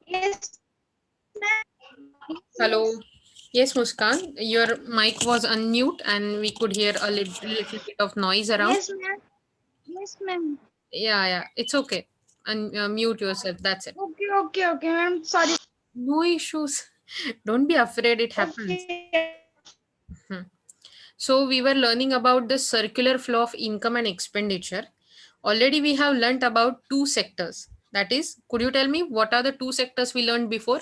Yes, ma'am. Hello. Yes, Muskan, your mic was unmute and we could hear a little bit of noise around. Yes, ma'am. Yes, ma'am. Yeah, it's okay. And mute yourself. That's it. Okay, ma'am. Sorry. No issues. Don't be afraid, it happens. Okay. Hmm. So, we were learning about the circular flow of income and expenditure. Already, we have learnt about two sectors. That is, could you tell me what are the two sectors we learned before?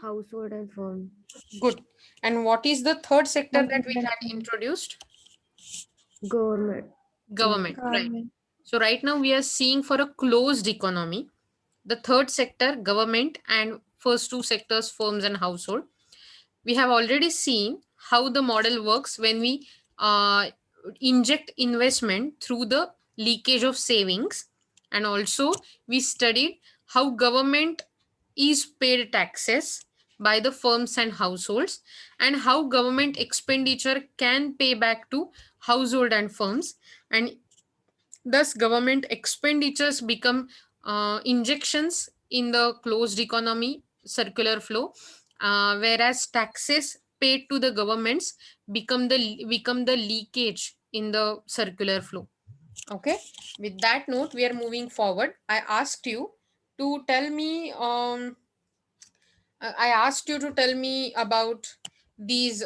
Household and firm. Good. And what is the third sector that we had introduced? Government. Government, right. Government. So right now we are seeing for a closed economy, the third sector, government, and first two sectors, firms and household. We have already seen how the model works when we inject investment through the leakage of savings. And also we studied how government is paid taxes by the firms and households, and how government expenditure can pay back to household and firms, and thus government expenditures become injections in the closed economy circular flow, whereas taxes paid to the governments become the leakage in the circular flow. Okay, with that note we are moving forward. I asked you to tell me about these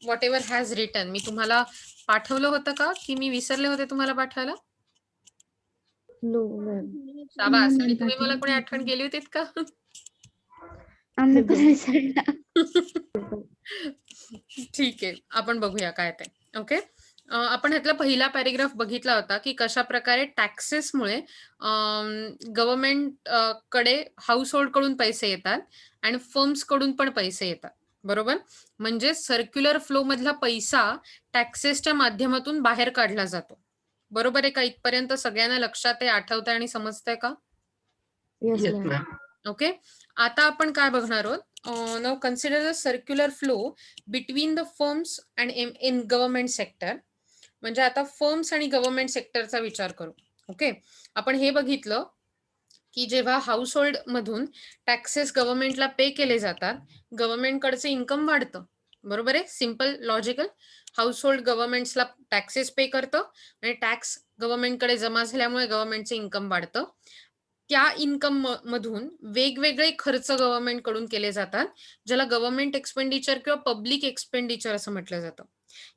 whatever has written. मी तुम्हाला पाठवलं होतं का की मी विसरले होते तुम्हाला पाठवायला? No, ma'am. शाबास. आणि तुम्ही मला कोणी आठवण केली होतीत का? आम्ही पण विसरला. ठीक आहे, आपण बघूया काय ते. ओके, आपण ह्यातला पहिला पॅरेग्राफ बघितला होता की कशा प्रकारे टॅक्सेसमुळे गव्हर्नमेंट कडे हाऊसहोल्ड कडून पैसे येतात आणि फर्म्स कडून पण पैसे येतात. बरोबर, म्हणजे सर्क्युलर फ्लो मधला पैसा टॅक्सेसच्या माध्यमातून बाहेर काढला जातो. बरोबर आहे का? इथपर्यंत सगळ्यांना लक्षात आहे, आठवतंय आणि समजतंय का? Yes, Yes, ma'am. ma'am. Okay, आता आपण काय बघणार आहोत? Now consider the circular flow between the firms and in government sector. म्हणजे आता फर्म्स आणि गव्हर्नमेंट सेक्टरचा विचार करू. ओके, आपण हे बघितलं की जेव्हा हाऊस होल्ड मधून टॅक्सेस गव्हर्नमेंटला पे केले जातात, गव्हर्नमेंटकडचे इन्कम वाढतं. बरोबर आहे, सिम्पल लॉजिकल. हाऊस होल्ड गव्हर्नमेंट्सला टॅक्सेस पे करतं आणि टॅक्स गव्हर्नमेंटकडे जमा झाल्यामुळे गव्हर्नमेंटचं इन्कम वाढतं. त्या इन्कम मधून वेगवेगळे खर्च गव्हर्नमेंट कडून केले जातात, ज्याला गव्हर्नमेंट एक्सपेंडिचर किंवा पब्लिक एक्सपेंडिचर असं म्हटलं जातं.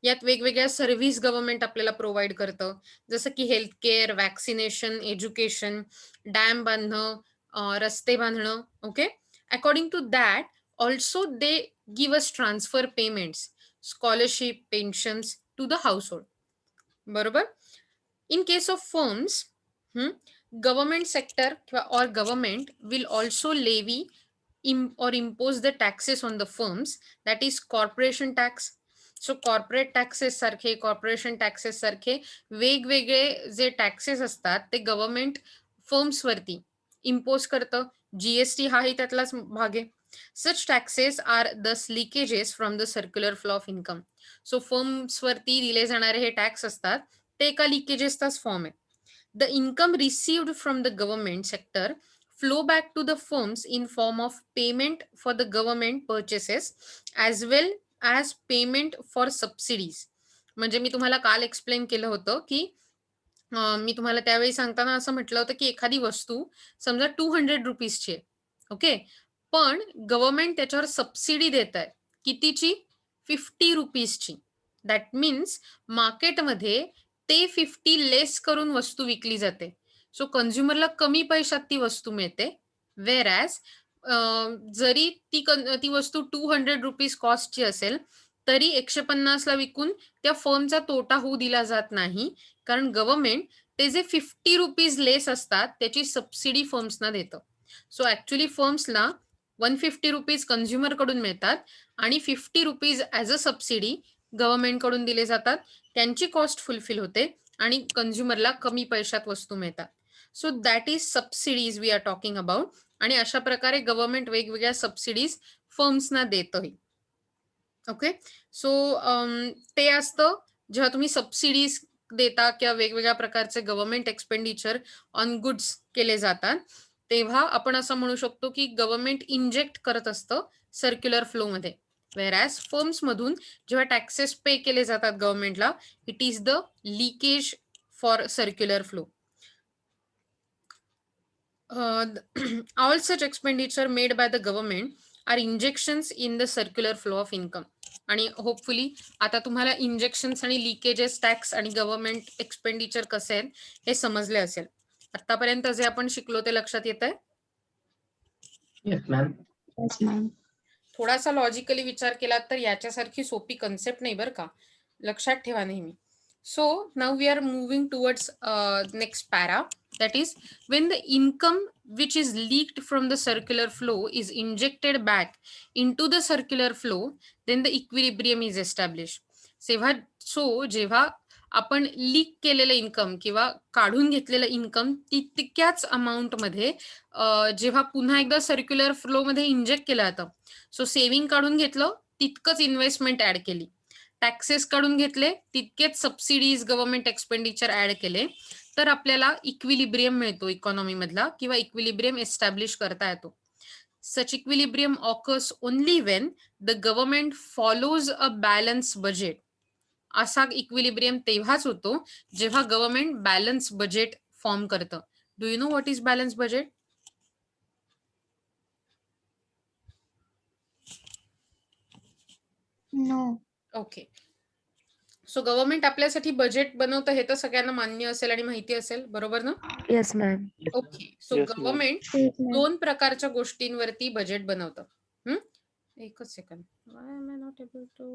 यात वेगवेगळ्या सर्व्हिस गव्हर्नमेंट आपल्याला प्रोव्हाइड करतं, जसं की health care, vaccination, education, dam बांधणं, रस्ते बांधणं. Okay, according to that also they give us transfer payments, scholarship, pensions to the household. बरोबर. In case of firms, government sector or government will also levy or impose the taxes on the firms, that is corporation tax. So corporate taxes सारखे, corporation taxes सारखे वेगवेगळे जे taxes असतात ते government फर्म्सवरती impose करतं. GST हाही त्यातलाच भाग आहे. Such taxes are thus leakages from the circular flow of income. So फर्म्सवरती दिले जाणारे हे टॅक्स असतात ते एका लिकेजेसचाच फॉर्म आहे. The income received from the government sector flow back to the firms in form of payment for the government purchases as well as payment for subsidies. म्हणजे मी तुम्हाला काल एक्सप्लेन केलं होतं की मी तुम्हाला त्यावेळी सांगताना असं म्हटलं होतं की एखादी वस्तू समजा 200 रुपीजची आहे. ओके, पण गव्हर्नमेंट त्याच्यावर सबसिडी देत आहे. कितीची? 50 रुपीजची. दॅट मीन्स मार्केटमध्ये ते 50 लेस करून वस्तू विकली जाते. सो कन्झ्युमरला कमी पैशात ती वस्तू मिळते. वेर ॲज जरी ती वस्तू 200 रुपीज कॉस्टची असेल तरी 150 ला विकून त्या फर्मचा तोटा होऊ दिला जात नाही, कारण गव्हर्नमेंट ते जे 50 रुपीज लेस असतात त्याची सबसिडी फर्म्सना देतं. सो ऍक्च्युली फर्म्सला 150 रुपीज कन्झ्युमर कडून मिळतात आणि 50 rupees as a subsidy government कडून दिले जातात. त्यांची कॉस्ट फुलफिल होते आणि कन्झ्युमरला कमी पैशात वस्तू मिळतात. So that is subsidies we are talking about. आणि अशा प्रकारे गव्हर्नमेंट वेगवेगळ्या सबसिडीज फर्म्सना देतही. ओके, सो ते असतं जेव्हा तुम्ही सबसिडीज देता किंवा वेगवेगळ्या प्रकारचे गव्हर्नमेंट एक्सपेंडिचर ऑन गुड्स केले जातात. तेव्हा आपण असं म्हणू शकतो की गव्हर्नमेंट इंजेक्ट करत असतं सर्क्युलर फ्लो मध्ये. वेरॅज फर्म्स मधून जेव्हा टॅक्सेस पे केले जातात गव्हर्नमेंटला, it is the leakage for circular flow. All such expenditure made by the government are injections in the circular flow of income. आणि होपफुली आता तुम्हाला इंजेक्शन्स आणि लिकेजेस, टॅक्स आणि गव्हर्नमेंट एक्सपेंडिचर कसे आहेत हे समजले असेल. आतापर्यंत जे आपण शिकलो ते लक्षात येत आहे? Yes, ma'am. Yes, ma'am. थोडासा लॉजिकली विचार केला तर याच्यासारखी सोपी कन्सेप्ट नाही बरं का, लक्षात ठेवा नेहमी. So now we are moving towards next para, that is when the income which is leaked from the circular flow is injected back into the circular flow, then the equilibrium is established. जेव्हा आपण leak केलेलं income किंवा काढून घेतलेलं income तितक्याच amount मध्ये जेव्हा पुन्हा एकदा सर्क्युलर फ्लो मध्ये इंजेक्ट केलं जातं, सो सेव्हिंग काढून घेतलं तितकंच इन्व्हेस्टमेंट ऍड केली, टॅक्सेस काढून घेतले तितकेच सबसिडीज गव्हर्नमेंट एक्सपेंडिचर ऍड केले, तर आपल्याला इक्विलिब्रियम मिळतो इकॉनॉमी मधला किंवा इक्विलिब्रियम एस्टॅब्लिश करता येतो. Such equilibrium occurs only when the government follows a balance budget. असा इक्विलिब्रियम तेव्हाच होतो जेव्हा गव्हर्नमेंट बॅलन्स बजेट फॉर्म करतं. Do you know what is balance budget? No. Okay. So government आपल्यासाठी बजेट बनवतं हे तर सगळ्यांना मान्य असेल आणि माहिती असेल, बरोबर ना? Yes, ma'am. Okay. So Yes, ma'am. Government Yes, ma'am. 2 प्रकारच्या गोष्टींवरती बजेट बनवतं. एकच second. Why am I not able to?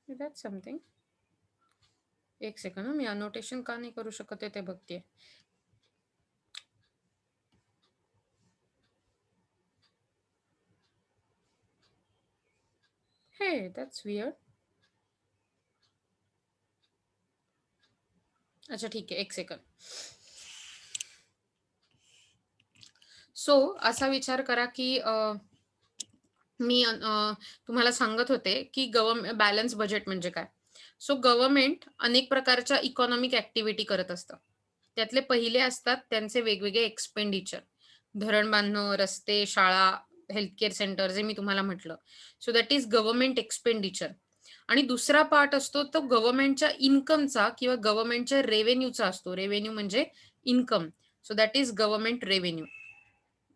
That's something. एक सेकंड, मी अनोटेशन का नाही करू शकत ते बघते. Hey, that's weird. अच्छा ठीक आहे, एक सेकंड. सो असा विचार करा की मी तुम्हाला सांगत होते की गव्हर्नमेंट बॅलन्स बजेट म्हणजे काय. सो गव्हर्नमेंट अनेक प्रकारच्या इकॉनॉमिक ऍक्टिव्हिटी करत असतं. त्यातले पहिले असतात त्यांचे वेगवेगळे एक्सपेंडिचर, धरण बांधणं, रस्ते, शाळा, हेल्थकेअर सेंटर, जे मी तुम्हाला म्हटलं. So that is government expenditure. आणि दुसरा पार्ट असतो तो गव्हर्नमेंटच्या इन्कमचा किंवा गव्हर्नमेंटच्या रेव्हेन्यूचा असतो. रेव्हेन्यू म्हणजे income. So that is government revenue.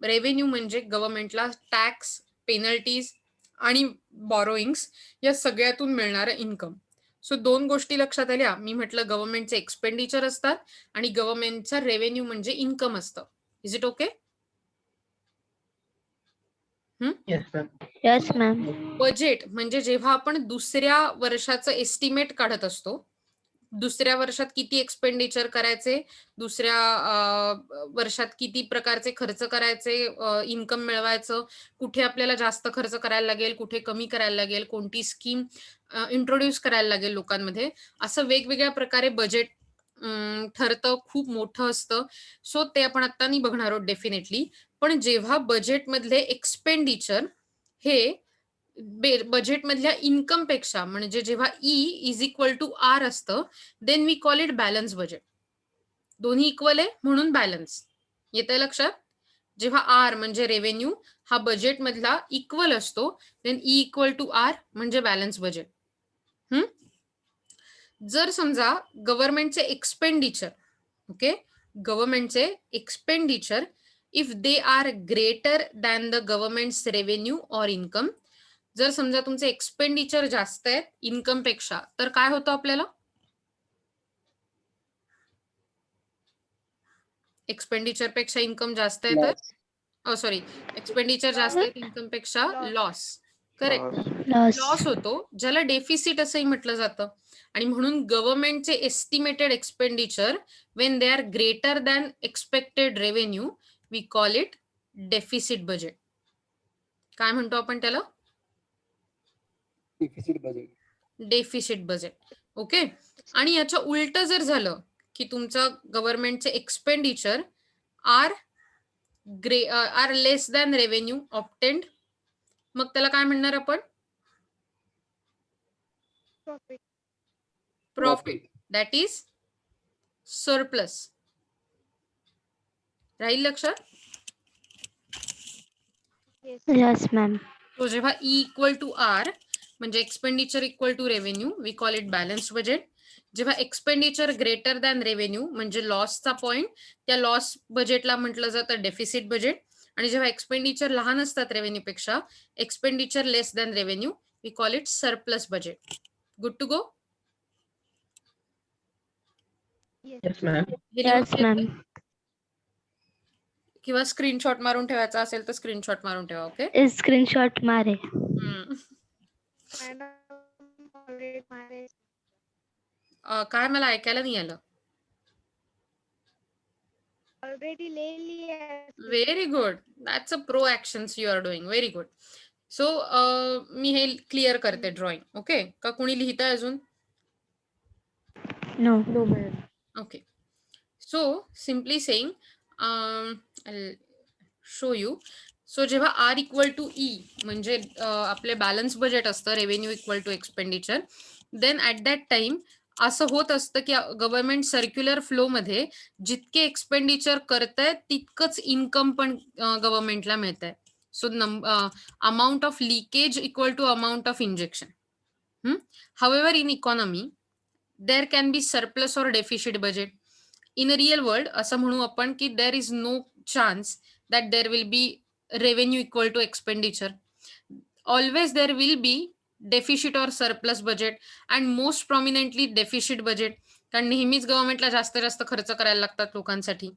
Revenue म्हणजे गव्हर्नमेंटला टॅक्स, पेनल्टीज आणि बॉरोइंग्स या सगळ्यातून मिळणारं इन्कम. सो 2 गोष्टी लक्षात आल्या. मी म्हटलं गव्हर्नमेंटचे एक्सपेंडिचर असतात आणि गव्हर्नमेंटचा रेव्हेन्यू म्हणजे इन्कम असतं. Is it okay? Yes, ma'am. Yes, ma'am. Budget म्हणजे जेव्हा आपण दुसऱ्या वर्षाचं एस्टिमेट काढत असतो, दुसऱ्या वर्षात किती एक्सपेंडिचर करायचे, दुसऱ्या वर्षात किती प्रकारचे खर्च करायचे, इन्कम मिळवायचं, कुठे आपल्याला जास्त खर्च करायला लागेल, कुठे कमी करायला लागेल, कोणती स्कीम इंट्रोड्यूस करायला लागेल लोकांमध्ये, असं वेगवेगळ्या प्रकारे बजेट ठरतं. खूप मोठं असतं. सो ते आपण आता नाही बघणार आहोत डेफिनेटली. पण जेव्हा बजेटमधले एक्सपेंडिचर हे बजेटमधल्या इन्कम पेक्षा, म्हणजे जेव्हा E is equal to R असतं, then we call it balance budget. दोन्ही इक्वल आहे म्हणून बॅलन्स. येतंय लक्षात? जेव्हा आर म्हणजे रेव्हेन्यू हा बजेट मधला इक्वल असतो, then E equal to R म्हणजे बॅलन्स बजेट. जर समजा गव्हर्नमेंटचे एक्सपेंडिचर, ओके, गव्हर्नमेंटचे expenditure if they are greater than the government's revenue or income, जर समजा तुमचे एक्सपेंडिचर जास्त आहेत इन्कम पेक्षा, तर काय होतं आपल्याला? एक्सपेंडिचर पेक्षा इन्कम जास्त आहे तर सॉरी, एक्सपेंडिचर जास्त आहेत इन्कम पेक्षा लॉस. करेक्ट, लॉस होतो, ज्याला डेफिसिट असंही म्हटलं जातं. आणि म्हणून गव्हर्नमेंटचे estimated expenditure when they are greater than expected revenue we call it deficit budget. काय म्हणतो आपण त्याला? Deficit budget. Deficit budget. Okay. आणि याच्या उलट जर झालं की तुमचं गव्हर्नमेंटचे expenditure are less than revenue obtained, मग त्याला काय म्हणणार आपण? Profit. Profit. That is surplus. राहील लक्षात? Yes. Yes, ma'am. तो जेव्हा E इक्वल टू आर म्हणजे expenditure equal to revenue, we call it balanced budget. जेव्हा एक्सपेंडिचर ग्रेटर दॅन रेव्हेन्यू म्हणजे लॉसचा पॉइंट, त्या लॉस बजेटला म्हटलं जातं डेफिसिट बजेट. आणि जेव्हा एक्सपेंडिचर लहान असतात रेव्हेन्यू पेक्षा, expenditure less than revenue, we call it surplus budget. Good to go? Yes, ma'am. Yes, ma'am. किंवा स्क्रीनशॉट मारून ठेवायचा असेल तर स्क्रीनशॉट मारून ठेवा. Okay. Is screenshot mare. Madam, already married. काय मला ऐकायला नाही आलं. Already ले लिया है. Very good. That's a pro actions you are doing. Very good. So मी हे क्लिअर करते ड्रॉइंग. ओके. का कोणी लिहिताय अजून? No. No, ma'am. Okay. So simply saying, I'll show you. So जेव्हा R इक्वल टू E म्हणजे आपले बॅलन्स बजेट असतं, revenue equal to expenditure, then at that time असं होत असतं की गव्हर्नमेंट सर्क्युलर फ्लो मध्ये जितके एक्सपेंडिचर करतायत तितकंच इन्कम पण गव्हर्नमेंटला मिळत आहे. So amount of leakage equal to amount of injection. However in economy there can be surplus or deficit budget. In a real world, असं म्हणू आपण की there is no chance that there will be revenue equal to expenditure. Always there will be deficit or surplus budget and most prominently deficit budget. कारण नेहमीच गव्हर्नमेंटला जास्त खर्च करायला लागतात लोकांसाठी.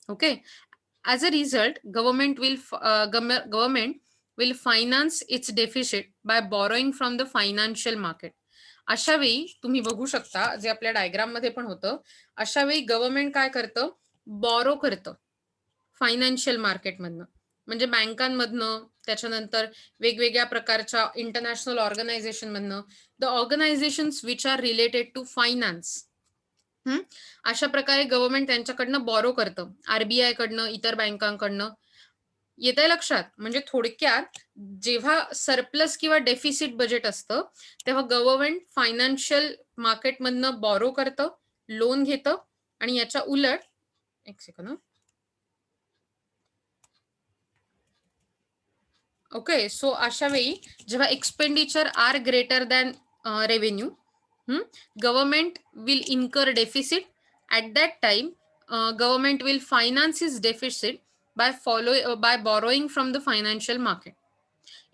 Okay. As a result, government will finance its deficit by borrowing from the financial market. अशा वेळी तुम्ही बघू शकता, जे आपल्या डायग्राम मध्ये पण होतं, अशा वेळी गव्हर्नमेंट काय करतं? बॉरो करतं फायनान्शियल मार्केटमधनं, म्हणजे बँकांमधनं, त्याच्यानंतर वेगवेगळ्या प्रकारच्या इंटरनॅशनल ऑर्गनायझेशन मधनं, the organisations which are related to finance. अशा प्रकारे गव्हर्नमेंट त्यांच्याकडनं बॉरो करतं, आरबीआय कडनं, इतर बँकांकडनं. येतंय लक्षात? म्हणजे थोडक्यात जेव्हा सरप्लस किंवा डेफिसिट बजेट असतं तेव्हा गव्हर्नमेंट फायनान्शियल मार्केटमधनं बॉरो करतं, लोन घेतं, आणि याच्या उलट एक सेकंड. ओके. सो अशा वेळी जेव्हा expenditure are greater than revenue, government will incur deficit. At that time government will finance his deficit by borrowing from the financial market.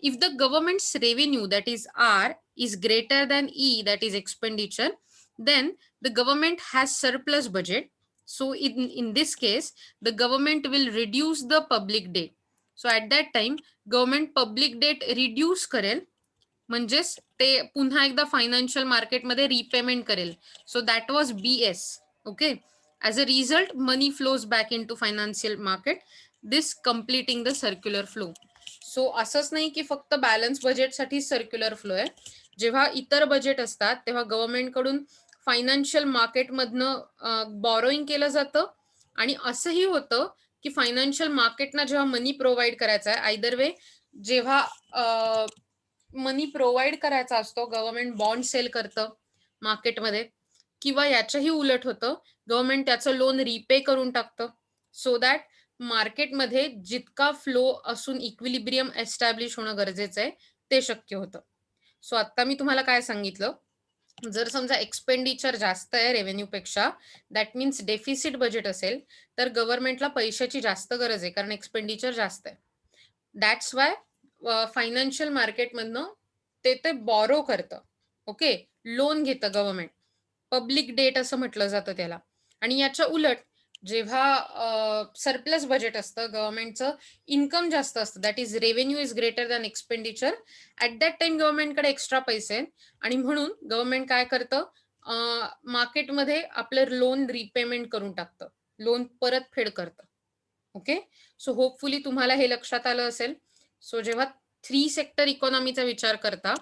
If the government's revenue, that is R, is greater than E, that is expenditure, then the government has surplus budget. So in this case, the government will reduce the public debt. So at that time, government public debt reduce करेल, म्हणजेच ते पुन्हा एकदा financial मार्केटमध्ये repayment करेल. So that was BS. Okay. As a result, money flows back into financial market. This completing the circular flow. So असंच नाही की फक्त बॅलन्स बजेटसाठी सर्क्युलर फ्लो आहे. जेव्हा इतर बजेट असतात तेव्हा गव्हर्नमेंट कडून फायनान्शियल मार्केटमधनं बॉरोईंग केलं जातं, आणि असंही होतं की फायनान्शियल मार्केटना जेव्हा मनी प्रोव्हाइड करायचा आहे, आयदर वे जेव्हा मनी प्रोव्हाइड करायचा असतो गव्हर्नमेंट बॉन्ड सेल करतं मार्केटमध्ये, किंवा याच्याही उलट होतं, गव्हर्नमेंट त्याचं लोन रिपे करून टाकतं. सो दॅट मार्केटमध्ये जितका फ्लो असून इक्विलिब्रियम एस्टॅब्लिश होणं गरजेचं आहे ते शक्य होतं. सो आता मी तुम्हाला काय सांगितलं, जर समजा एक्सपेंडिचर जास्त आहे रेव्हेन्यू पेक्षा, दॅट मीन्स डेफिसिट बजेट असेल, तर गव्हर्नमेंटला पैशाची जास्त गरज आहे कारण एक्सपेंडिचर जास्त आहे. दॅट्स वाय फायनान्शियल मार्केटमधनं ते बॉरो करतं. ओके. लोन घेतं गव्हर्नमेंट, पब्लिक डेट असं म्हटलं जातं त्याला. आणि याच्या उलट जेव्हा सरप्लस बजेट असतं, गव्हर्नमेंटचं इन्कम जास्त असतं, that is revenue is greater than expenditure, at that time गव्हर्नमेंटकडे एक्स्ट्रा पैसे आहेत, आणि म्हणून गव्हर्नमेंट काय करतं, मार्केटमध्ये आपलं लोन रिपेमेंट करून टाकतं, लोन परतफेड करतं. ओके. सो होपफुली तुम्हाला हे लक्षात आलं असेल. सो जेव्हा 3 सेक्टर इकॉनॉमीचा विचार करता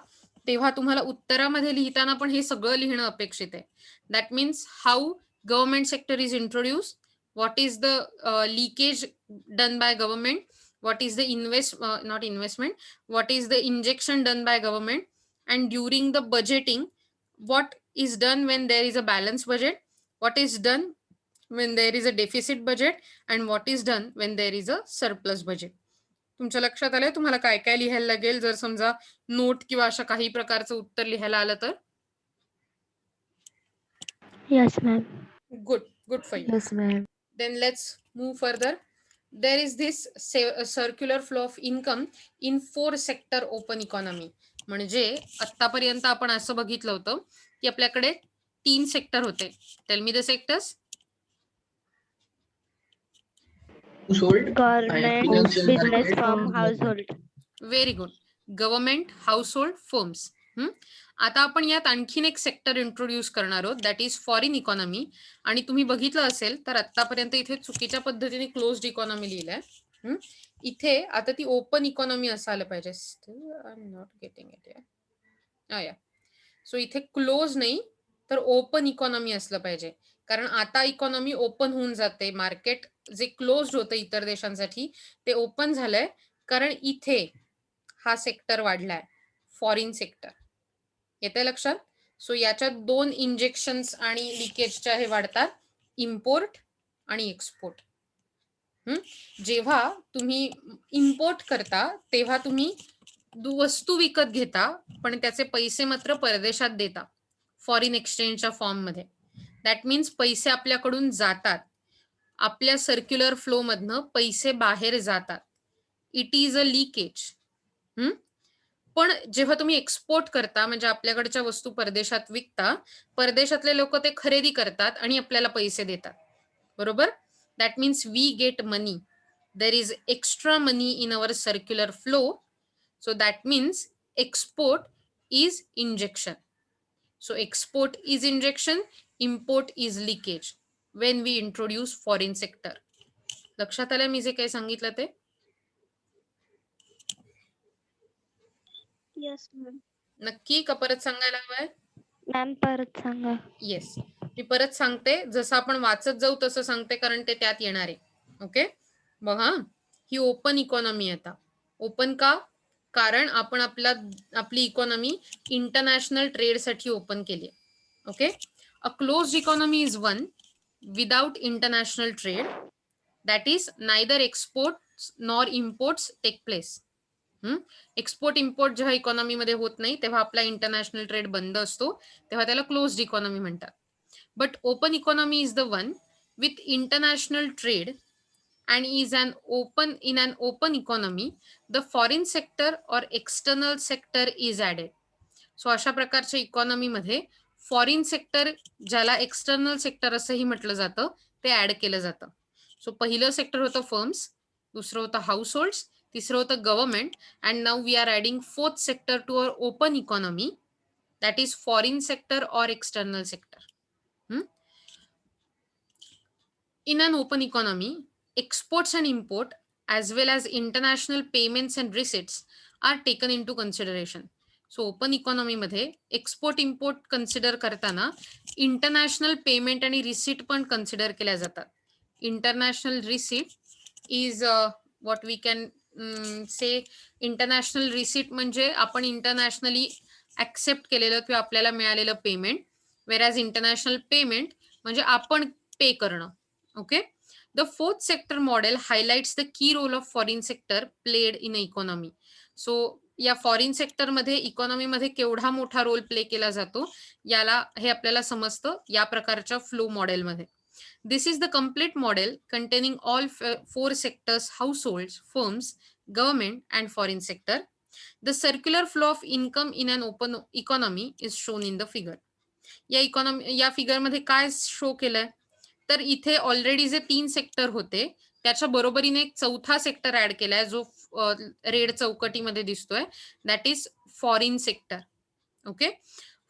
तेव्हा तुम्हाला उत्तरामध्ये लिहिताना पण हे सगळं लिहिणं अपेक्षित आहे. That means how government sector is introduced, what is the leakage done by government, what is the not investment, what is the injection done by government, and during the budgeting, what is done when there is a balanced budget, what is done when there is a deficit budget, and what is done when there is a surplus budget. तुमच्या लक्षात आलंय तुम्हाला काय काय लिहायला लागेल जर समजा नोट किंवा अशा काही प्रकारचं उत्तर लिहायला आलं तर? Yes, ma'am. Good for you. Yes, ma'am. Then let's move further. There is this circular flow of income in 4 sector open economy. म्हणजे आतापर्यंत आपण असं बघितलं होतं की आपल्याकडे 3 सेक्टर होते. Tell me the sectors. Household, Government, financial business, market, firm, household. Very good. Government, household, firms. आता आपण यात आणखीन एक सेक्टर इंट्रोड्यूस करणार आहोत, दॅट इज फॉरेन इकॉनॉमी. आणि तुम्ही बघितलं असेल तर आतापर्यंत इथे चुकीच्या पद्धतीने क्लोज्ड इकॉनॉमी लिहिलंय. इथे आता ती ओपन इकॉनॉमी असं आलं पाहिजे. I am not getting it या. सो इथे क्लोज नाही तर ओपन इकॉनॉमी असलं पाहिजे, कारण आता इकॉनॉमी ओपन होऊन जाते. मार्केट जे क्लोज्ड होतं इतर देशांसाठी ते ओपन झालंय, कारण इथे हा सेक्टर वाढलाय, फॉरेन सेक्टर. येते लक्षात? सो याच्यात 2 इंजेक्शन्स आणि लिकेजच्या हे वाढतात, इम्पोर्ट आणि एक्सपोर्ट. जेव्हा तुम्ही इम्पोर्ट करता तेव्हा तुम्ही वस्तू विकत घेता, पण त्याचे पैसे मात्र परदेशात देता फॉरेन एक्सचेंजच्या फॉर्म मध्ये. दॅट मीन्स पैसे आपल्याकडून जातात, आपल्या सर्क्युलर फ्लो मधनं पैसे बाहेर जातात. It is a leakage. पण जेव्हा तुम्ही एक्सपोर्ट करता म्हणजे आपल्याकडच्या वस्तू परदेशात विकता, परदेशातले लोक ते खरेदी करतात आणि आपल्याला पैसे देतात, बरोबर? That means we get money. There is extra money in our circular flow. So that means export is injection. So export is injection, import is leakage when we introduce foreign sector. लक्षात आलं मी जे काही सांगितलं ते? Yes, ma'am. नक्की का परत सांगायला हवंय? मॅम परत सांगा. येस, मी परत सांगते, जसं आपण वाचत जाऊ तसं सांगते, कारण ते त्यात येणार आहे. ओके, बघा, ही ओपन इकॉनॉमी आहे. आता ओपन का? कारण आपण आपली इकॉनॉमी इंटरनॅशनल ट्रेड साठी ओपन केली आहे. Okay, a closed economy is one without international trade, that is neither exports nor imports take place. Export import जेव्हा इकॉनॉमी मध्ये होत नाही तेव्हा आपला इंटरनॅशनल ट्रेड बंद असतो, तेव्हा त्याला क्लोज्ड इकॉनॉमी म्हणतात. But open economy is the one with international trade and is an open economy, the foreign sector or external sector is added. So अशा प्रकारच्या इकॉनॉमी मध्ये फॉरेन सेक्टर, ज्याला एक्सटर्नल सेक्टर असंही म्हटलं जातं, ते ऍड केलं जातं. सो पहिलं सेक्टर होतं फर्म्स, दुसरं होतं हाऊस होल्ड्स, तिसरं होतं government, and now we are adding 4th sector to our open economy, that is foreign sector और external sector. In an open economy, exports and import as well as international payments and receipts are taken into consideration. So open economy मध्ये export import consider करताना international payment आणि receipt पण consider केल्या जातात. International receipt is what we can say, international receipt म्हणजे आपण internationally accept केलेलं किंवा आपल्याला मिळालेलं पेमेंट, वेरॅज इंटरनॅशनल पेमेंट म्हणजे आपण पे करणं. Okay, the 4th sector model highlights the key role of foreign sector played in economy. So या फॉरेन सेक्टर मध्ये इकॉनॉमी मध्ये केवढा मोठा रोल प्ले केला जातो याला हे आपल्याला समजतं या प्रकारच्या फ्लो मॉडेल मध्ये. This is the complete model containing all 4 sectors, households, firms, government and foreign sector. The circular flow of income in an open economy is shown in the figure. या फिगर मध्ये काय show केलंय तर इथे already जे 3 sector होते त्याच्या बरोबरीने एक 4था सेक्टर ऍड केलाय जो रेड चौकटीमध्ये दिसतोय, that is foreign sector. Okay,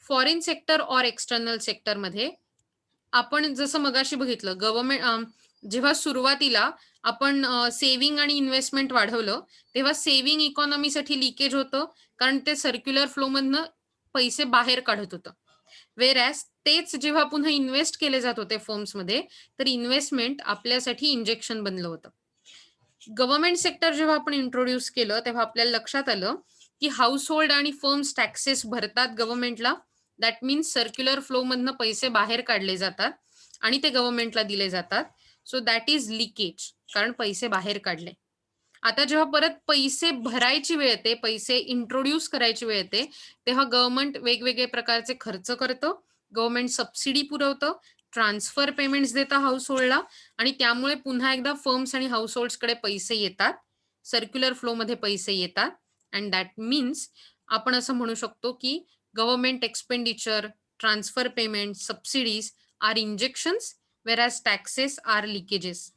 foreign sector और एक्सटर्नल सेक्टर मध्ये आपण जसं मगाशी बघितलं, गव्हर्नमेंट जेव्हा सुरुवातीला आपण सेव्हिंग आणि इन्व्हेस्टमेंट वाढवलं तेव्हा सेव्हिंग इकॉनॉमीसाठी लिकेज होतं, कारण ते सर्क्युलर फ्लो मधनं पैसे बाहेर काढत होतं. वेरॅज तेच जेव्हा पुन्हा इन्व्हेस्ट केले जात होते फर्म्स मध्ये तर इन्व्हेस्टमेंट आपल्यासाठी इंजेक्शन बनलं होतं. गव्हर्नमेंट सेक्टर जेव्हा आपण इंट्रोड्यूस केलं तेव्हा आपल्याला लक्षात आलं की हाऊस होल्ड आणि फर्म्स टॅक्सेस भरतात गव्हर्नमेंटला. दॅट मीन्स सर्क्युलर फ्लो मधनं पैसे बाहेर काढले जातात आणि ते गव्हर्नमेंटला दिले जातात. सो दॅट इज लिकेज, कारण पैसे बाहेर काढले. आता जेव्हा परत पैसे भरायची वेळ येते, पैसे इंट्रोड्यूस करायची वेळ येते, तेव्हा गव्हर्नमेंट वेगवेगळे प्रकारचे खर्च करतं, गव्हर्नमेंट सबसिडी पुरवतं, ट्रान्सफर पेमेंट्स देतं हाऊस होल्डला आणि त्यामुळे पुन्हा एकदा फर्म्स आणि हाऊस होल्ड्सकडे पैसे येतात, सर्क्युलर फ्लो मध्ये पैसे येतात. अँड दॅट मीन्स आपण असं म्हणू शकतो की government expenditure, transfer payment, subsidies are injections, whereas taxes are leakages.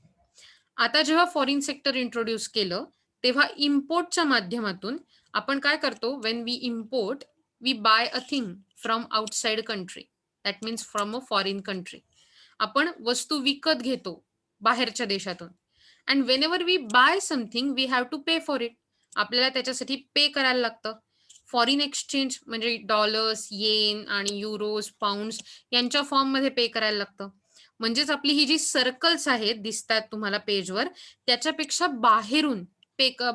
आता जेव्हा फॉरेन सेक्टर इंट्रोड्यूस केलं तेव्हा इम्पोर्टच्या माध्यमातून आपण काय करतो, when we import we buy a thing from outside country, that means from a foreign country. आपण वस्तू विकत घेतो बाहेरच्या देशातून. And whenever we buy something we have to pay for it. आपल्याला त्याच्यासाठी पे करायला लागतं. फॉरेन एक्सचेंज म्हणजे डॉलर्स, येन आणि युरोज, पाऊंड्स यांच्या फॉर्म मध्ये पे करायला लागतं. म्हणजेच आपली ही जी सर्कल्स आहेत दिसतात तुम्हाला पेजवर, त्याच्यापेक्षा बाहेरून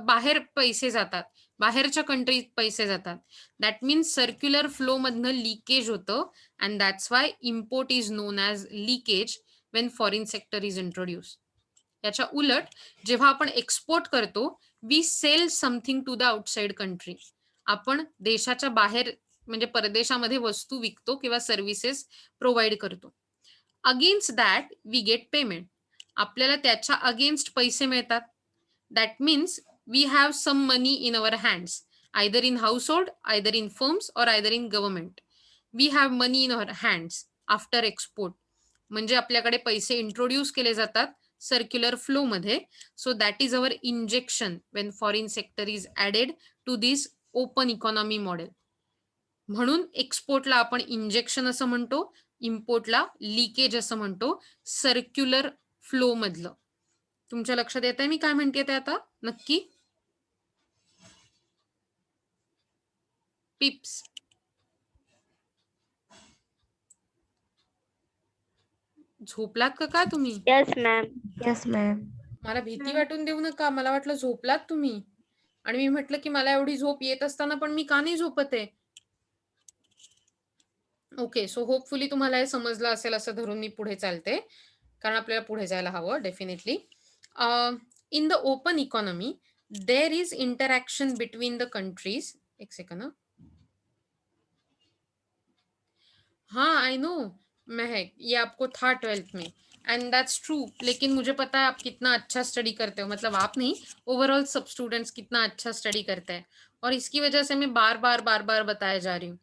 बाहेर पैसे जातात, बाहेरच्या कंट्रीत पैसे जातात. दॅट मीन्स सर्क्युलर फ्लो मधनं लिकेज होतं. And that's why import is known as leakage when foreign sector is introduce. याच्या उलट जेव्हा आपण एक्सपोर्ट करतो, we sell something to the outside country. आपण देशाच्या बाहेर म्हणजे परदेशामध्ये वस्तू विकतो किंवा सर्व्हिसेस प्रोव्हाइड करतो. Against that we get payment. आपल्याला त्याच्या अगेन्स्ट पैसे मिळतात. That means we have some money in our hands, either in house hold, either in firms और either in government. We have money in our hands after export. म्हणजे आपल्याकडे पैसे introduce केले जातात सर्क्युलर फ्लो मध्ये. So that is our injection when foreign sector is added to this open economy model. म्हणून एक्सपोर्टला आपण इंजेक्शन असं म्हणतो, इम्पोर्टला लिकेज असं म्हणतो सर्क्युलर फ्लो मधलं. तुमच्या लक्षात येत आहे मी काय म्हणते ते आता नक्की? पिप्स, झोपलात का काय तुम्ही? Yes, ma'am. Yes, ma'am. मला भीती वाटून देऊ नका. मला वाटलं झोपलात तुम्ही आणि मी म्हटलं की मला एवढी झोप येत असताना पण मी का नाही झोपत आहे. ओके, सो होपफुली तुम्हाला हे समजलं असेल असं धरून मी पुढे चालते, कारण आपल्याला पुढे जायला हवं definitely. In the open economy there is interaction between the countries. एक सेकंड. हाँ आई नो महक, ये आपको था 12th में एंड दैट्स ट्रू. लेकिन मुझे पता है आप कितना अच्छा स्टडी करते हो, मतलब आप नहीं, ओवरऑल सब स्टूडेंट्स कितना अच्छा स्टडी करते हैं, और इसकी वजह से मैं बार बार बताया जा रही हूँ.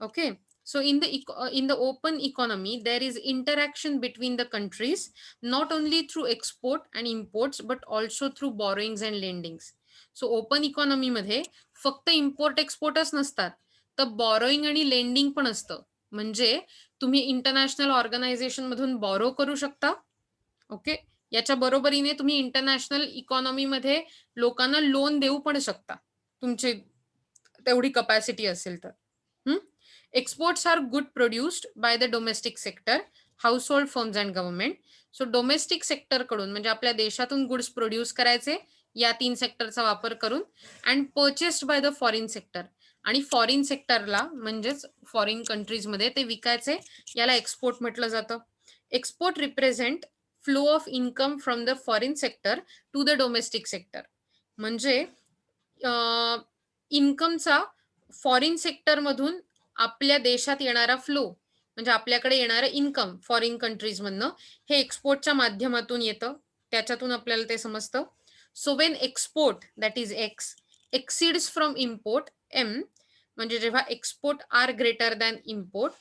Okay, so in the open economy there is interaction between the countries, not only through export and imports but also through borrowings and lendings. So open economy मध्ये फक्त इम्पोर्ट एक्सपोर्टच नसतात, तर बॉरोईंग आणि लेंडिंग पण असतं. म्हणजे तुम्ही इंटरनॅशनल ऑर्गनायझेशन मधून बॉरो करू शकता. ओके, याच्या बरोबरीने तुम्ही इंटरनॅशनल इकॉनॉमी मध्ये लोकांना लोन देऊ पण शकता, तुमची तेवढी कपॅसिटी असेल तर. Exports are good produced by the domestic sector, household firms and government. So domestic sector कडून म्हणजे आपल्या देशातून गुड्स प्रोड्यूस करायचे या 3 सेक्टरचा वापर करून, and purchased by the foreign sector, आणि फॉरेन सेक्टरला म्हणजेच फॉरेन कंट्रीज मध्ये ते विकायचे, याला एक्सपोर्ट म्हटलं जातं. Export represent flow of income from the foreign sector to the domestic sector. म्हणजे इन्कमचा फॉरेन सेक्टर मधून आपल्या देशात येणारा फ्लो, म्हणजे आपल्याकडे येणारं इन्कम फॉरेन कंट्रीज मधनं, हे एक्सपोर्टच्या माध्यमातून येतं. त्याच्यातून आपल्याला ते समजतं. So when export, that is X, exceeds from import M, म्हणजे जेव्हा export are greater than import,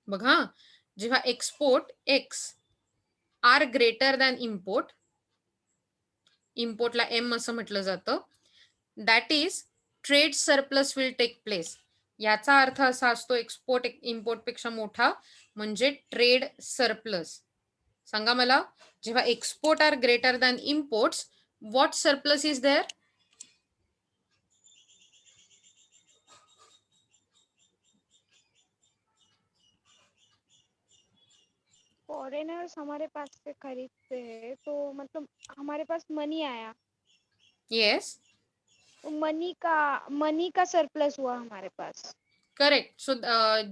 बघा, जेव्हा export X are greater than import, इम्पोर्टला एम असं म्हटलं जातं, that is trade surplus will take place. याचा अर्थ असा असतो एक्सपोर्ट इम्पोर्ट पेक्षा मोठा म्हणजे ट्रेड सरप्लस. सांगा मला, जेव्हा export are greater than imports, what surplus is there? Foreigners हमारे पास से खरीदते हैं तो मतलब हमारे पास मनी आया, यस, तो मनी का सरप्लस हुआ हमारे पास। करेक्ट। सो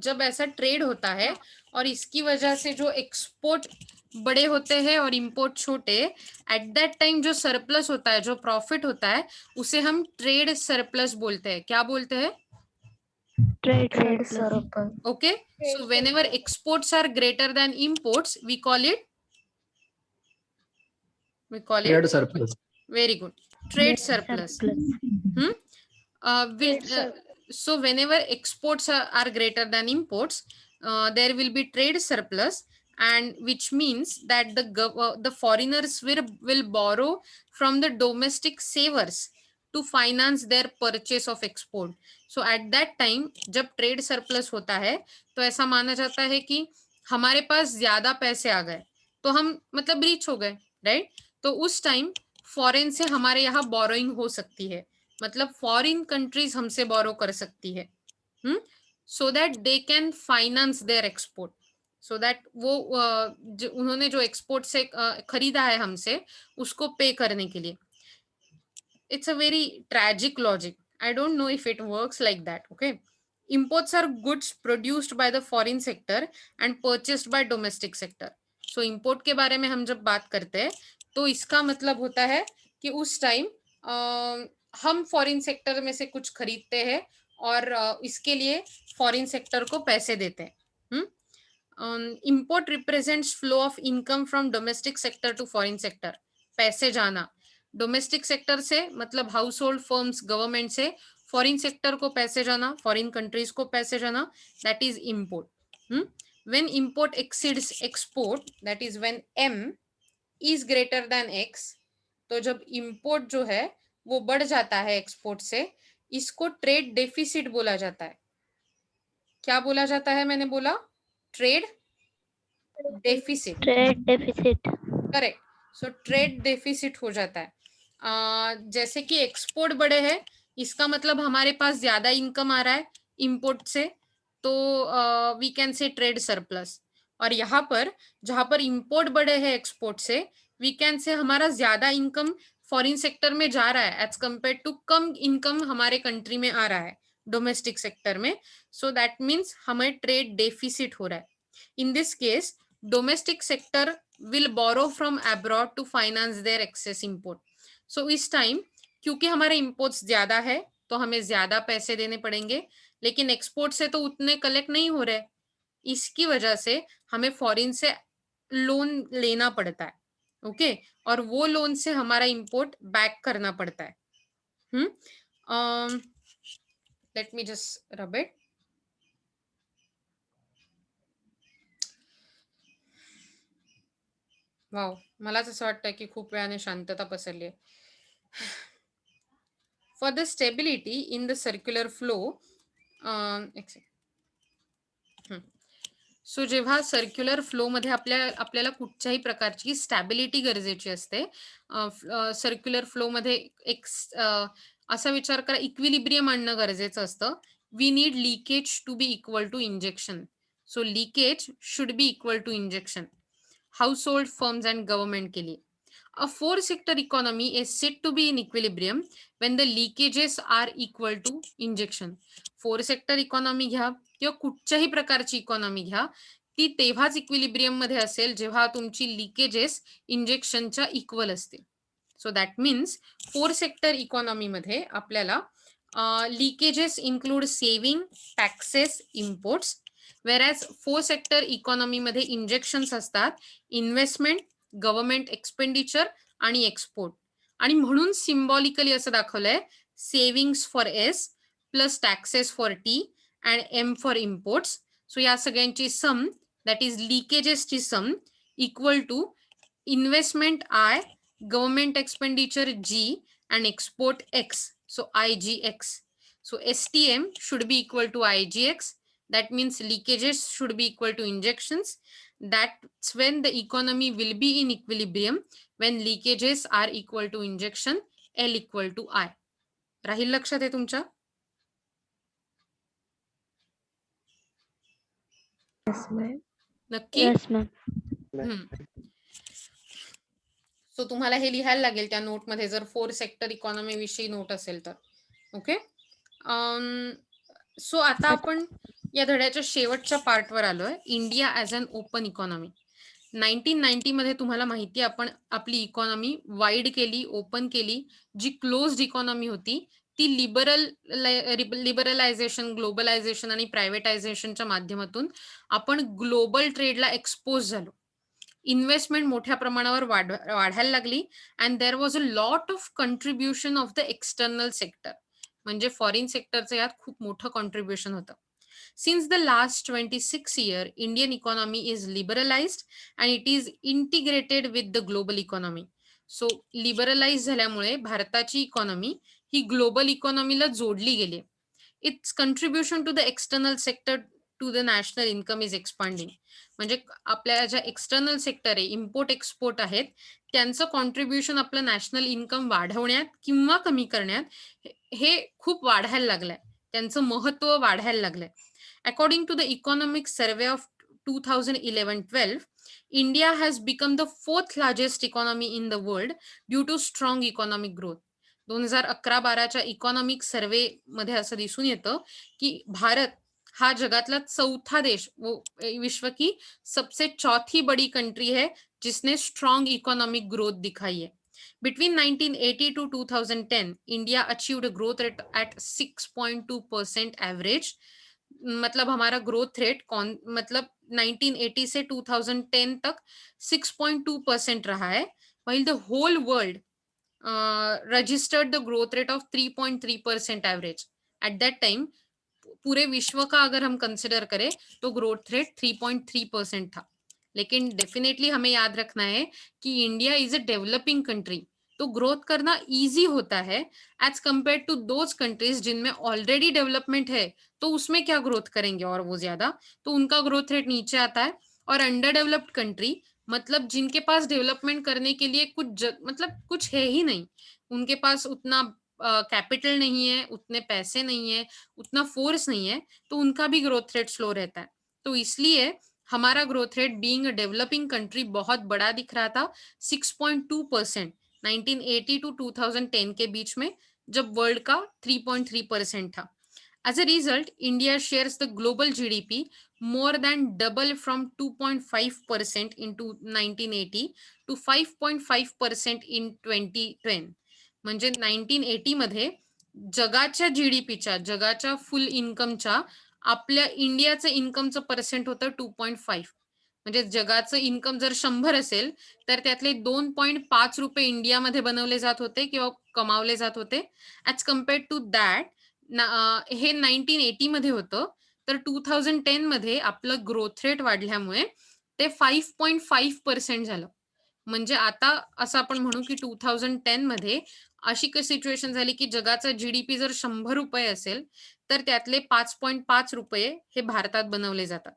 जब ऐसा ट्रेड होता है और इसकी वजह से जो एक्सपोर्ट बड़े होते हैं और इंपोर्ट छोटे, एट दैट टाइम जो सरप्लस होता है, जो प्रॉफिट होता है, उसे हम ट्रेड सरप्लस बोलते हैं। क्या बोलते हैं? Trade Trade surplus. surplus. Okay, so whenever exports are greater than imports, we call it Trade surplus. very good, trade surplus. Hmm? Trade surplus. So whenever exports are greater than imports, there will be trade surplus, and which means that the foreigners will borrow from the domestic savers to finance their purchase of export. So at that time जब trade surplus होता है तो ऐसा माना जाता है कि हमारे पास ज्यादा पैसे आ गए, तो हम मतलब रिच हो गए, राइट? तो उस टाइम फॉरेन से हमारे यहाँ बोरोइंग हो सकती है, मतलब फॉरेन कंट्रीज हमसे बोरो कर सकती है, so that they can finance their export, so that वो उन्होंने जो एक्सपोर्ट से खरीदा है हमसे, उसको पे करने के लिए. It's a very tragic logic. I don't know if it works like that. Okay. Imports are goods produced by the foreign sector and purchased by domestic sector. So import के बारे में हम जब बात करते हैं तो इसका मतलब होता है कि उस टाइम हम फॉरेन सेक्टर में से कुछ खरीदते हैं और इसके लिए फॉरेन सेक्टर को पैसे देते हैं. Import represents flow of income from domestic sector to foreign sector. पैसे जाना डोमेस्टिक सेक्टर से, मतलब हाउस होल्ड फर्म्स, गवर्नमेंट से फॉरेन सेक्टर को पैसे जाना, फॉरेन कंट्रीज को पैसे जाना, that is import. When import exceeds export, that is when M is greater than X, तो जब इम्पोर्ट जो है वो बढ़ जाता है एक्सपोर्ट से, इसको ट्रेड डेफिसिट बोला जाता है. क्या बोला जाता है? मैंने बोला trade deficit. Trade deficit. Correct. So trade deficit हो जाता है. जैसे कि एक्सपोर्ट बड़े हैं, इसका मतलब हमारे पास ज्यादा इनकम आ रहा है इंपोर्ट से, तो we can say trade surplus. और यहाँ पर जहां पर इंपोर्ट बड़े हैं एक्सपोर्ट से, वी कैन से हमारा ज्यादा इनकम फॉरेन सेक्टर में जा रहा है एज कंपेयर टू कम इनकम हमारे कंट्री में आ रहा है डोमेस्टिक सेक्टर में. सो दैट मीन्स हमें ट्रेड डेफिसिट हो रहा है. In this case domestic sector will borrow from abroad to finance their excess import. So is time क्योंकि हमारे imports ज्यादा है तो हमें ज्यादा पैसे देने पड़ेंगे, लेकिन एक्सपोर्ट से तो उतने कलेक्ट नहीं हो रहे, इसकी वजह से हमें फॉरेन से लोन लेना पड़ता है. ओके, और वो लोन से हमारा इंपोर्ट बैक करना पड़ता है. Let me just rub it. Wow, मलाच असं वाटतं की खूप वेळाने शांतता पसरली आहे. For the stability in the circular flow, so जेव्हा सर्क्युलर फ्लो मध्ये आपल्याला कुठच्याही प्रकारची स्टॅबिलिटी गरजेची असते, सर्क्युलर फ्लो मध्ये एक असा विचार करा, इक्विलिब्रियम आणणं गरजेचं असतं. We need leakage to be equal to injection. So leakage should be equal to injection household firms and government के लिए. A four sector economy is said to be in equilibrium when the leakages are equal to injection. Four sector economy घ्या किंवा कुठच्याही प्रकारची economy घ्या, ती तेव्हाच equilibrium मध्ये असेल जेव्हा तुमची लिकेजेस इंजेक्शनच्या इक्वल असतील. So that means four sector economy मध्ये आपल्याला leakages include saving, taxes, imports, whereas four sector economy मध्ये इंजेक्शन्स असतात, इन्व्हेस्टमेंट, गव्हर्नमेंट एक्सपेंडिचर आणि एक्सपोर्ट. आणि म्हणून सिम्बॉलिकली असं दाखवलंय, savings for S plus taxes for T and M for imports. So या सगळ्यांची सम, दॅट इज लिकेजेसची sum, equal to investment I, government expenditure G and export X. So IGX. So STM should be equal to IGX. That means leakages should be equal to injections. That's when the economy will be in equilibrium, when leakages are equal to injection, L equal to I. राहील लक्षात आहे तुमच्या? Yes, ma'am. नक्की? Yes, ma'am. So तुम्हाला हे लिहायला लागेल त्या नोटमध्ये, जर 4 सेक्टर इकॉनॉमी विषयी नोट असेल तर. ओके. सो आता आपण या धड्याच्या शेवटच्या पार्टवर आलोय, India as an open economy. 1990 मध्ये तुम्हाला माहिती आहे आपण आपली इकॉनॉमी वाईड केली, ओपन केली. जी क्लोज्ड इकॉनॉमी होती ती लिबरलायझेशन, ग्लोबलायझेशन आणि प्रायव्हेटायझेशनच्या माध्यमातून आपण ग्लोबल ट्रेडला एक्सपोज झालो. इन्व्हेस्टमेंट मोठ्या प्रमाणावर वाढायला लागली and there was a lot of contribution of the external sector. म्हणजे फॉरेन सेक्टरचं यात खूप मोठं कॉन्ट्रीब्युशन होतं. Since the last 26 year, Indian economy is liberalized and it is integrated with the global economy. So liberalize झाल्यामुळे भारताची economy ही global इकॉनॉमीला जोडली गेली. Its contribution to the external sector to the national income is expanding. म्हणजे आपल्या ज्या external sector आहे, import export आहेत, त्यांचं कॉन्ट्रीब्युशन आपलं नॅशनल इन्कम वाढवण्यात किंवा कमी करण्यात हे खूप वाढायला लागलंय. त्यांचं महत्व वाढायला लागलंय. According to the Economic Survey of 2011-12, India has become the 4th largest economy in the world due to strong economic growth. 2011-12च्या इकॉनॉमिक सर्वे मध्ये असं दिसून येतं की भारत हा जगातला चौथा देश, वो विश्व की सबसे चौथी बड़ी कंट्री है जिसने स्ट्रॉन्ग इकोनॉमिक ग्रोथ दिखाई है. Between 1980 to 2010, India achieved a growth rate at 6.2% average. मतलब हमारा ग्रोथ रेट मतलब 1980 से 2010 तक 6.2% रहा है, while the whole world registered the growth rate of 3.3% average. At that time पूरे विश्व का अगर हम कंसिडर करें तो ग्रोथ रेट 3.3% था. लेकिन डेफिनेटली हमें याद रखना है कि India is a developing country, तो ग्रोथ करना इजी होता है as compare to those countries जिनमें ऑलरेडी डेवलपमेंट है, तो उसमें क्या ग्रोथ करेंगे और वो ज्यादा, तो उनका ग्रोथ रेट नीचे आता है. और अंडर डेवलप्ड कंट्री मतलब जिनके पास डेवलपमेंट करने के लिए मतलब कुछ है ही नहीं, उनके पास उतना कैपिटल नहीं है, उतने पैसे नहीं है, उतना फोर्स नहीं है, तो उनका भी ग्रोथ रेट स्लो रहता है. तो इसलिए हमारा growth rate being a developing country बहुत बड़ा दिख रहा था, 6.2% 1980 टू 2010 के बीच में, जब वर्ल्ड का 3.3% था. As a result, India shares the global GDP more than double from 2.5% in 1980 to 5.5% in 2010. म्हणजे 1980 मध्ये जगाच्या जीडीपीच्या, जगाच्या फुल इन्कमच्या आपल्या इंडियाचं इन्कमचं पर्सेंट होतं 2.5. म्हणजे जगाचं इन्कम जर 100 असेल तर त्यातले 2.5 रुपये इंडियामध्ये बनवले जात होते किंवा कमावले जात होते. ऍज कम्पेअर्ड टू दॅट हे 1980 मध्ये होतं, तर 2010 मध्ये आपलं ग्रोथ रेट वाढल्यामुळे ते 5.5% झालं. म्हणजे आता असं आपण म्हणू की 2010 मध्ये अशी सिच्युएशन झाली की जगाचा जीडीपी जर 100 रुपये असेल तर त्यातले 5.5 रुपये हे भारतात बनवले जातात.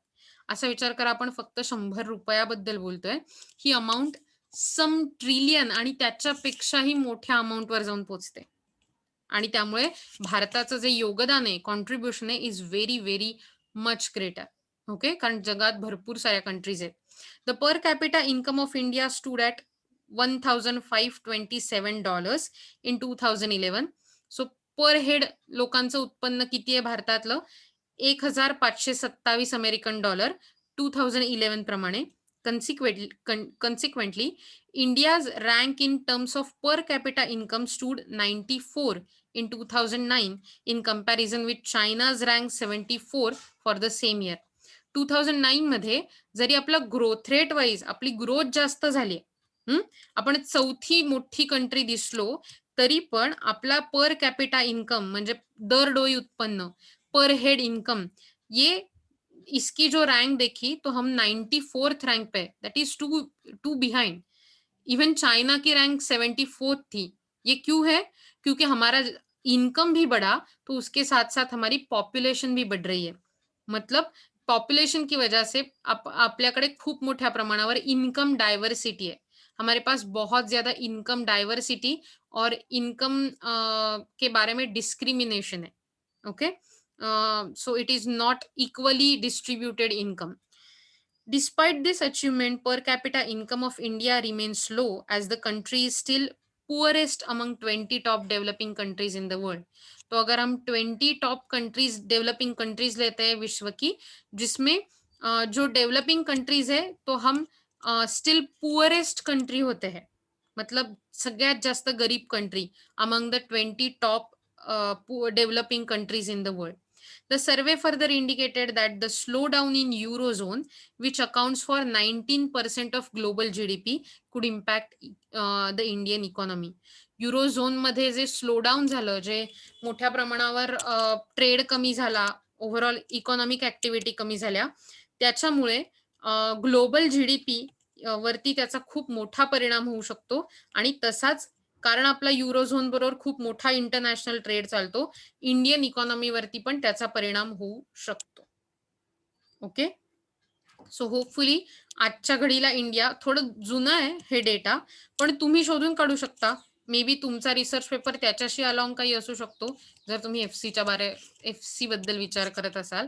असा विचार करा, आपण फक्त 100 रुपयाबद्दल बोलतोय. ही अमाऊंट सम ट्रिलियन आणि त्याच्यापेक्षाही मोठ्या अमाऊंटवर जाऊन पोहोचते. आणि त्यामुळे भारताचं जे योगदान आहे, कॉन्ट्रीब्युशन आहे, is very very much greater. Okay, कारण जगात भरपूर साऱ्या कंट्रीज आहेत. The per capita income of India stood at $1,527 in 2011. So per head लोकांचं उत्पन्न किती आहे भारतातलं? $1,527 अमेरिकन 2011 प्रमाणे. Consequently, India's rank in terms of per capita income stood 94 in 2009 in comparison with China's rank 74 for the same year. 2009 मध्ये जरी आपला growth rate wise आपली ग्रोथ जास्त झाली, आपण चौथी मोठी कंट्री दिसलो, तरी पण आपला पर कॅपिटा इन्कम म्हणजे दरडोई उत्पन्न, पर हेड इन्कम, ये इसकी जो रैंक देखी तो हम 94th रैंक पे, that is too behind. Even China की रैंक 74th थी. ये क्यों है? क्योंकि हमारा इनकम भी बढ़ा तो उसके साथ साथ हमारी पॉप्युलेशन भी बढ़ रही है. मतलब पॉप्युलेशन की वजह से आपल्याकडे खूप मोठ्या प्रमाणावर इनकम डायवर्सिटी है. हमारे पास बहुत ज्यादा इनकम डायवर्सिटी और इनकम के बारे में डिस्क्रिमिनेशन है. Okay, so it is not equally distributed income. Despite this achievement, per capita income of India remains low as the country is still poorest among 20 top developing countries in the world. तो अगर हम 20 top countries developing countries लेते हैं विश्व की, जिसमें जो developing countries है तो हम स्टिल पुअरेस्ट कंट्री होते हैं, मतलब सगळ्यात जास्त गरीब country among the 20 top developing countries in the world. The survey further indicated that the slowdown in Eurozone, which accounts for 19% of global GDP, could impact the Indian economy. Eurozone मध्ये जे slowdown झालं, जे मोठ्या प्रमाणावर trade कमी झाला, overall economic activity कमी झाल्या, त्याच्यामुळे ग्लोबल जीडीपी वरती त्याचा खूप मोठा परिणाम होऊ शकतो. आणि तसाच कारण आपला युरोझोन बरोबर खूप मोठा इंटरनॅशनल ट्रेड चालतो, इंडियन इकॉनॉमीवरती पण त्याचा परिणाम होऊ शकतो. ओके, सो होपफुली आजच्या घडीला इंडिया, थोडं जुनं आहे हे डेटा, पण तुम्ही शोधून काढू शकता. मे बी तुमचा रिसर्च पेपर त्याच्याशी अलॉंग काही असू शकतो, जर तुम्ही एफसी बद्दल विचार करत असाल.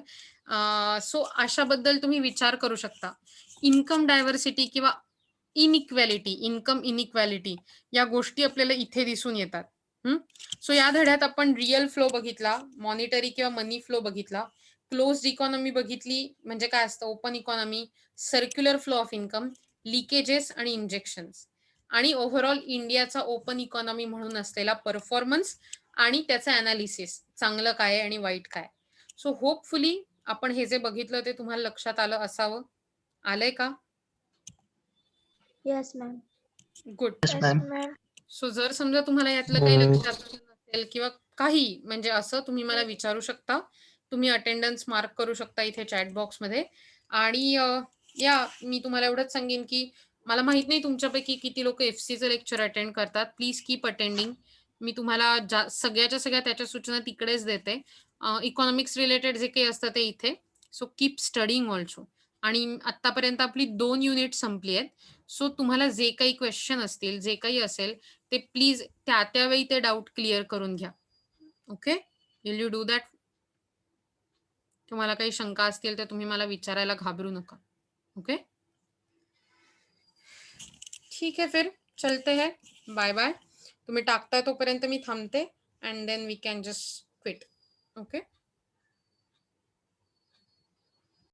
सो अशाबद्दल तुम्ही विचार करू शकता. इन्कम डायव्हर्सिटी किंवा इनकम इनइक्वॅलिटी या गोष्टी आपल्याला इथे दिसून येतात. सो या धड्यात आपण रिअल फ्लो बघितला, मॉनिटरी किंवा मनी फ्लो बघितला, क्लोज्ड इकॉनॉमी बघितली म्हणजे काय असतं, open economy, circular flow of income, leakages आणि इंजेक्शन्स, आणि ओव्हरऑल इंडियाचा ओपन इकॉनॉमी म्हणून असलेला परफॉर्मन्स आणि त्याचं अनालिसिस, चांगलं काय आणि वाईट काय. सो होपफुली आपण हे जे बघितलं ते तुम्हाला लक्षात आलं असावं. आलंय का? Yes, ma'am. Good. Yes, ma'am. So जर समजा तुम्हाला यातलं काही लक्षात नसेल किंवा काही म्हणजे असं, तुम्ही मला विचारू शकता. तुम्ही अटेंडन्स मार्क करू शकता इथे चॅट बॉक्स मध्ये. आणि या मी तुम्हाला एवढंच सांगेन की मला माहित नाही तुमच्यापैकी किती लोक एफसीचं लेक्चर अटेंड करतात. Please keep attending. मी तुम्हाला सगळ्याच्या सगळ्या त्याच्या सूचना तिकडेच देते. इकॉनॉमिक्स रिलेटेड जे काही असतं ते इथे. So keep studying also. आणि आतापर्यंत आपली 2 युनिट संपली आहेत. सो तुम्हाला जे काही क्वेश्चन असतील, जे काही असेल ते प्लीज त्यावेळी ते डाऊट क्लिअर करून घ्या. Okay, will you do that? तुम्हाला काही शंका असतील तर तुम्ही मला विचारायला घाबरू नका. ओके, ठीक आहे, फिर चलते हैं. Bye bye. तुम्ही टाकताय तोपर्यंत मी थांबते and then we can just quit. Okay.